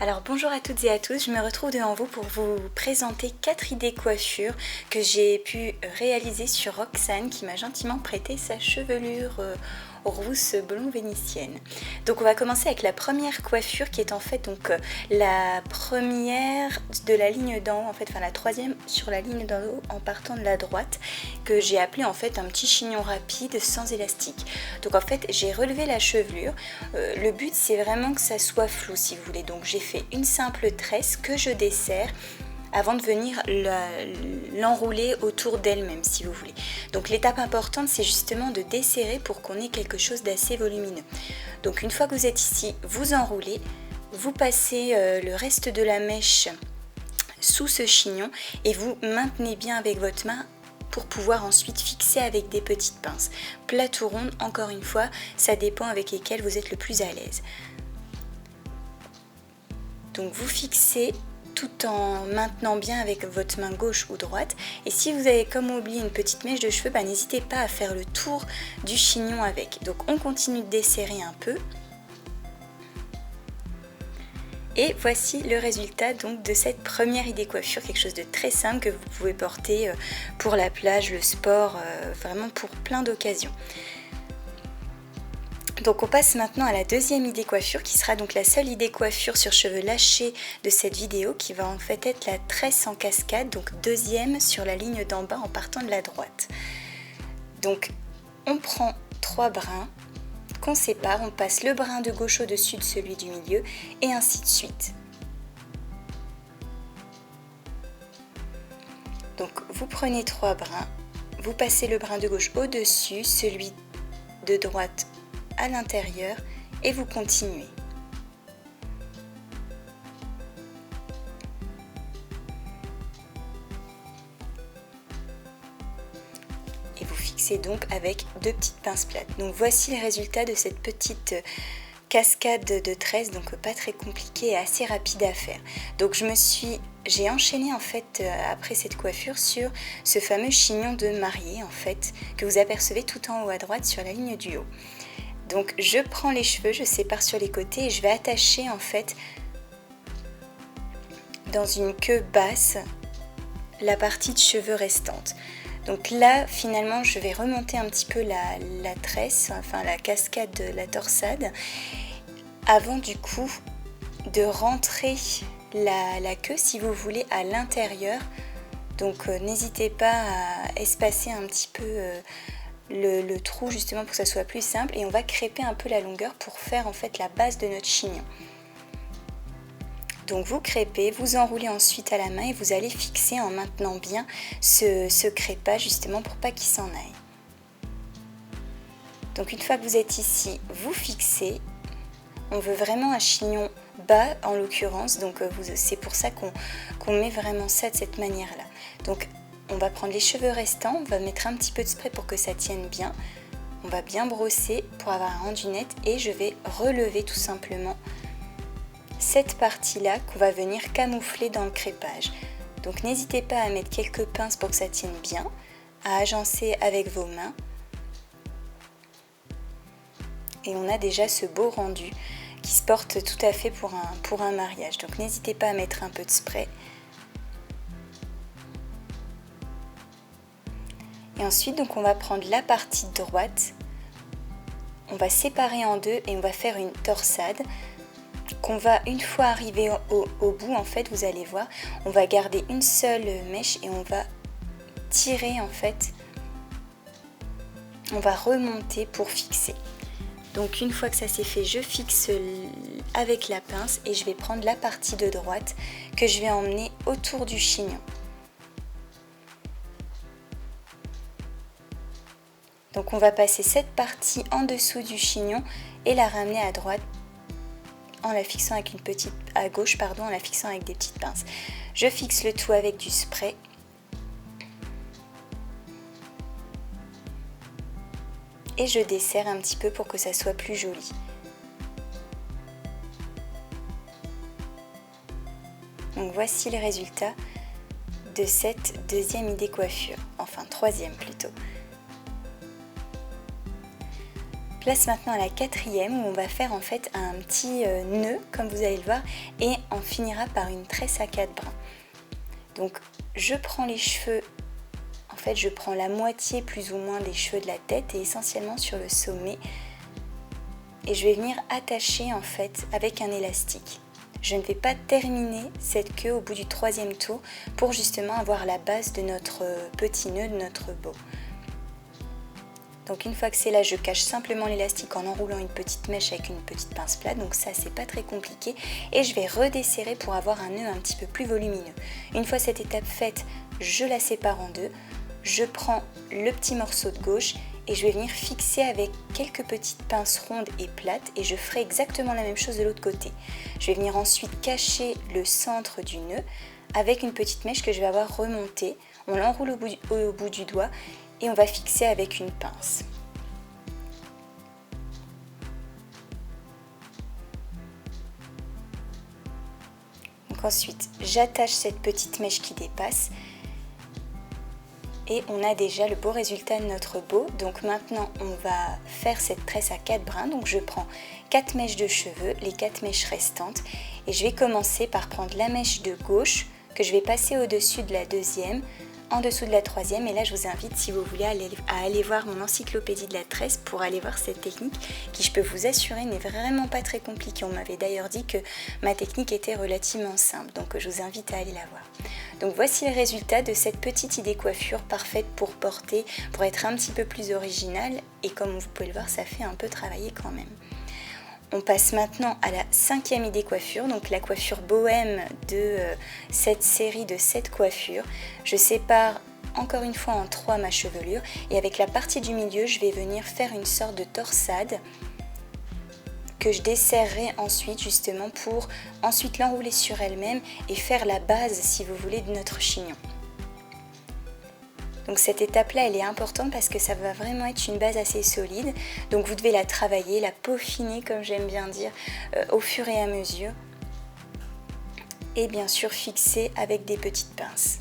Alors bonjour à toutes et à tous, je me retrouve devant vous pour vous présenter 4 idées coiffure que j'ai pu réaliser sur Roxane qui m'a gentiment prêté sa chevelure rousse blond vénitienne. Donc on va commencer avec la première coiffure qui est en fait la première de la ligne d'en haut, enfin la troisième sur la ligne d'en haut en partant de la droite, que j'ai appelé en fait un petit chignon rapide sans élastique. Donc en fait j'ai relevé la chevelure, le but c'est vraiment que ça soit flou si vous voulez, donc j'ai fait une simple tresse que je desserre avant de venir l'enrouler autour d'elle-même si vous voulez. Donc l'étape importante c'est justement de desserrer pour qu'on ait quelque chose d'assez volumineux. Donc une fois que vous êtes ici, vous enroulez, vous passez le reste de la mèche sous ce chignon et vous maintenez bien avec votre main pour pouvoir ensuite fixer avec des petites pinces. Plate ou ronde, encore une fois, ça dépend avec lesquelles vous êtes le plus à l'aise. Donc vous fixez tout en maintenant bien avec votre main gauche ou droite. Et si vous avez comme oublié une petite mèche de cheveux, n'hésitez pas à faire le tour du chignon avec. Donc on continue de desserrer un peu. Et voici le résultat donc de cette première idée coiffure, quelque chose de très simple que vous pouvez porter pour la plage, le sport, vraiment pour plein d'occasions. Donc on passe maintenant à la deuxième idée coiffure qui sera donc la seule idée coiffure sur cheveux lâchés de cette vidéo qui va en fait être la tresse en cascade, donc deuxième sur la ligne d'en bas en partant de la droite. Donc on prend 3 brins qu'on sépare, on passe le brin de gauche au-dessus de celui du milieu et ainsi de suite. Donc vous prenez 3 brins, vous passez le brin de gauche au-dessus, celui de droite à l'intérieur et vous continuez. Et vous fixez donc avec 2 petites pinces plates. Donc voici le résultat de cette petite cascade de tresses, donc pas très compliquée et assez rapide à faire. Donc j'ai enchaîné en fait après cette coiffure sur ce fameux chignon de mariée en fait que vous apercevez tout en haut à droite sur la ligne du haut. Donc je prends les cheveux, je sépare sur les côtés et je vais attacher en fait dans une queue basse la partie de cheveux restante. Donc là finalement je vais remonter un petit peu la tresse, enfin la cascade de la torsade avant du coup de rentrer la queue si vous voulez à l'intérieur. Donc n'hésitez pas à espacer un petit peu le trou justement pour que ça soit plus simple et on va crêper un peu la longueur pour faire en fait la base de notre chignon. Donc vous crêpez, vous enroulez ensuite à la main et vous allez fixer en maintenant bien ce crêpage justement pour pas qu'il s'en aille. Donc une fois que vous êtes ici, vous fixez. On veut vraiment un chignon bas en l'occurrence, donc c'est pour ça qu'on met vraiment ça de cette manière là. Donc on va prendre les cheveux restants, on va mettre un petit peu de spray pour que ça tienne bien. On va bien brosser pour avoir un rendu net et je vais relever tout simplement cette partie-là qu'on va venir camoufler dans le crêpage. Donc n'hésitez pas à mettre quelques pinces pour que ça tienne bien, à agencer avec vos mains. Et on a déjà ce beau rendu qui se porte tout à fait pour un mariage. Donc n'hésitez pas à mettre un peu de spray. Et ensuite, donc, on va prendre la partie droite, on va séparer en deux et on va faire une torsade qu'on va, une fois arrivé au bout, en fait, vous allez voir, on va garder une seule mèche et on va tirer, en fait, on va remonter pour fixer. Donc une fois que ça c'est fait, je fixe avec la pince et je vais prendre la partie de droite que je vais emmener autour du chignon. Donc on va passer cette partie en dessous du chignon et la ramener à droite en la fixant avec à gauche en la fixant avec des petites pinces. Je fixe le tout avec du spray. Et je desserre un petit peu pour que ça soit plus joli. Donc voici le résultat de cette deuxième idée coiffure, enfin troisième plutôt. Place maintenant à la quatrième où on va faire en fait un petit nœud comme vous allez le voir et on finira par une tresse à 4 brins. Donc je prends les cheveux, en fait je prends la moitié plus ou moins des cheveux de la tête et essentiellement sur le sommet et je vais venir attacher en fait avec un élastique. Je ne vais pas terminer cette queue au bout du 3e tour pour justement avoir la base de notre petit nœud de notre bow. Donc une fois que c'est là, je cache simplement l'élastique en enroulant une petite mèche avec une petite pince plate, donc ça c'est pas très compliqué, et je vais redesserrer pour avoir un nœud un petit peu plus volumineux. Une fois cette étape faite, je la sépare en deux, je prends le petit morceau de gauche et je vais venir fixer avec quelques petites pinces rondes et plates et je ferai exactement la même chose de l'autre côté. Je vais venir ensuite cacher le centre du nœud avec une petite mèche que je vais avoir remontée, on l'enroule au bout du doigt et on va fixer avec une pince. Donc ensuite, j'attache cette petite mèche qui dépasse et on a déjà le beau résultat de notre bow. Donc maintenant, on va faire cette tresse à 4 brins. Donc je prends 4 mèches de cheveux, les 4 mèches restantes et je vais commencer par prendre la mèche de gauche que je vais passer au-dessus de la deuxième, en dessous de la troisième, et là je vous invite si vous voulez à aller voir mon encyclopédie de la tresse pour aller voir cette technique qui, je peux vous assurer, n'est vraiment pas très compliquée. On m'avait d'ailleurs dit que ma technique était relativement simple, donc je vous invite à aller la voir. Donc voici le résultat de cette petite idée coiffure parfaite pour porter, pour être un petit peu plus originale, et comme vous pouvez le voir, ça fait un peu travailler quand même. On passe maintenant à la 5e idée coiffure, donc la coiffure bohème de cette série de 7 coiffures. Je sépare encore une fois en 3 ma chevelure et avec la partie du milieu, je vais venir faire une sorte de torsade que je desserrerai ensuite justement pour ensuite l'enrouler sur elle-même et faire la base, si vous voulez, de notre chignon. Donc cette étape-là, elle est importante parce que ça va vraiment être une base assez solide. Donc vous devez la travailler, la peaufiner, comme j'aime bien dire, au fur et à mesure. Et bien sûr fixer avec des petites pinces.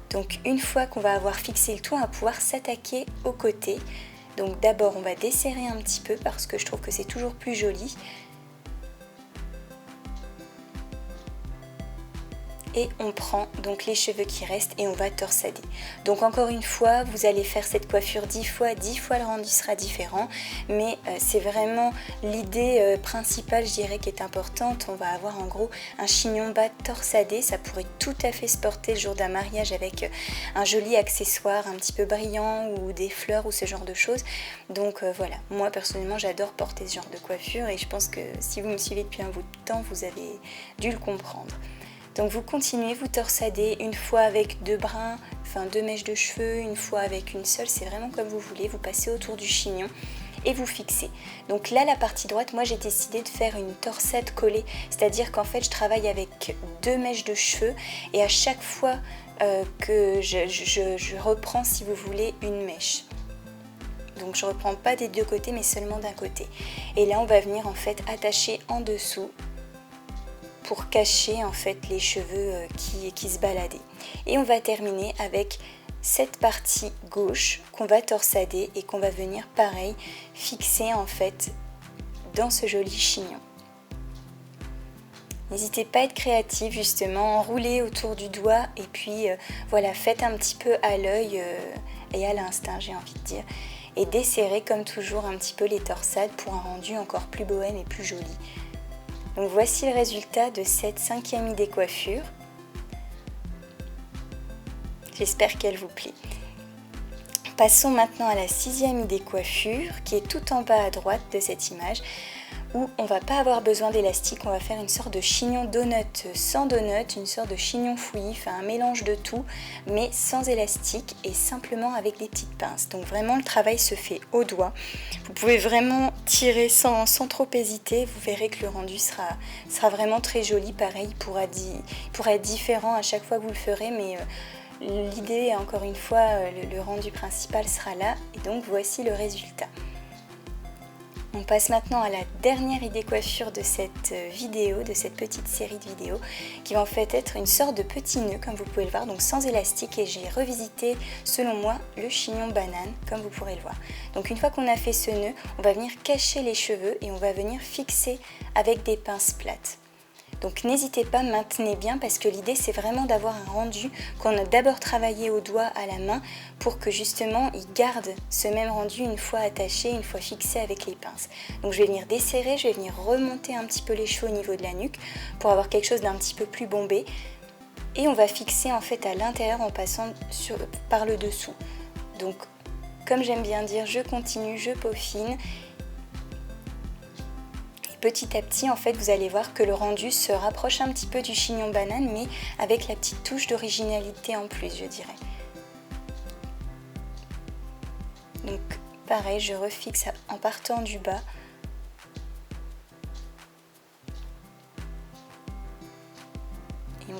Donc une fois qu'on va avoir fixé le tout, on va pouvoir s'attaquer aux côtés. Donc d'abord, on va desserrer un petit peu parce que je trouve que c'est toujours plus joli. Et on prend donc les cheveux qui restent et on va torsader. Donc encore une fois, vous allez faire cette coiffure 10 fois le rendu sera différent, mais c'est vraiment l'idée principale, je dirais, qui est importante. On va avoir en gros un chignon bas torsadé, ça pourrait tout à fait se porter le jour d'un mariage avec un joli accessoire un petit peu brillant ou des fleurs ou ce genre de choses. Donc voilà, moi personnellement j'adore porter ce genre de coiffure et je pense que si vous me suivez depuis un bout de temps, vous avez dû le comprendre. Donc vous continuez, vous torsadez une fois avec 2 brins, enfin 2 mèches de cheveux, une fois avec une seule, c'est vraiment comme vous voulez. Vous passez autour du chignon et vous fixez. Donc là, la partie droite, moi j'ai décidé de faire une torsade collée, c'est-à-dire qu'en fait je travaille avec 2 mèches de cheveux et à chaque fois que je reprends, si vous voulez, une mèche. Donc je ne reprends pas des deux côtés mais seulement d'un côté. Et là on va venir en fait attacher en dessous pour cacher en fait les cheveux qui se baladaient. Et on va terminer avec cette partie gauche qu'on va torsader et qu'on va venir pareil fixer en fait dans ce joli chignon. N'hésitez pas à être créatif justement, enroulez autour du doigt et puis voilà, faites un petit peu à l'œil et à l'instinct, j'ai envie de dire, et desserrez comme toujours un petit peu les torsades pour un rendu encore plus bohème et plus joli. Donc voici le résultat de cette 5e idée coiffure. J'espère qu'elle vous plaît. Passons maintenant à la 6e idée coiffure qui est tout en bas à droite de cette image où on va pas avoir besoin d'élastique, on va faire une sorte de chignon donut sans donut, une sorte de chignon fouillis, enfin un mélange de tout mais sans élastique et simplement avec des petites pinces. Donc vraiment le travail se fait au doigt. Vous pouvez vraiment tirer sans trop hésiter, vous verrez que le rendu sera vraiment très joli. Pareil, il pourra être différent à chaque fois que vous le ferez, mais l'idée, encore une fois, le rendu principal sera là et donc voici le résultat. On passe maintenant à la dernière idée coiffure de cette vidéo, de cette petite série de vidéos, qui va en fait être une sorte de petit nœud, comme vous pouvez le voir, donc sans élastique, et j'ai revisité, selon moi, le chignon banane, comme vous pourrez le voir. Donc une fois qu'on a fait ce nœud, on va venir cacher les cheveux et on va venir fixer avec des pinces plates. Donc n'hésitez pas, maintenez bien parce que l'idée c'est vraiment d'avoir un rendu qu'on a d'abord travaillé au doigt, à la main, pour que justement il garde ce même rendu une fois attaché, une fois fixé avec les pinces. Donc je vais venir desserrer, je vais venir remonter un petit peu les cheveux au niveau de la nuque pour avoir quelque chose d'un petit peu plus bombé. Et on va fixer en fait à l'intérieur en passant par le dessous. Donc comme j'aime bien dire, je continue, je peaufine. Petit à petit, en fait, vous allez voir que le rendu se rapproche un petit peu du chignon banane, mais avec la petite touche d'originalité en plus, je dirais. Donc, pareil, je refixe en partant du bas. Et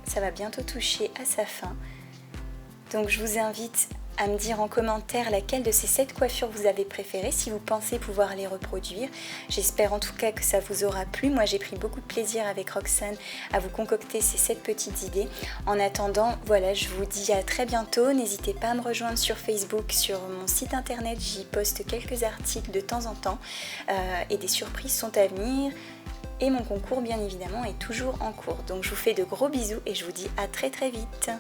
ça va bientôt toucher à sa fin. Donc, je vous invite à me dire en commentaire laquelle de ces 7 coiffures vous avez préférée, si vous pensez pouvoir les reproduire. J'espère en tout cas que ça vous aura plu. Moi j'ai pris beaucoup de plaisir avec Roxane à vous concocter ces 7 petites idées. En attendant, voilà, je vous dis à très bientôt. N'hésitez pas à me rejoindre sur Facebook, sur mon site internet, j'y poste quelques articles de temps en temps et des surprises sont à venir. Et mon concours bien évidemment est toujours en cours. Donc je vous fais de gros bisous et je vous dis à très très vite.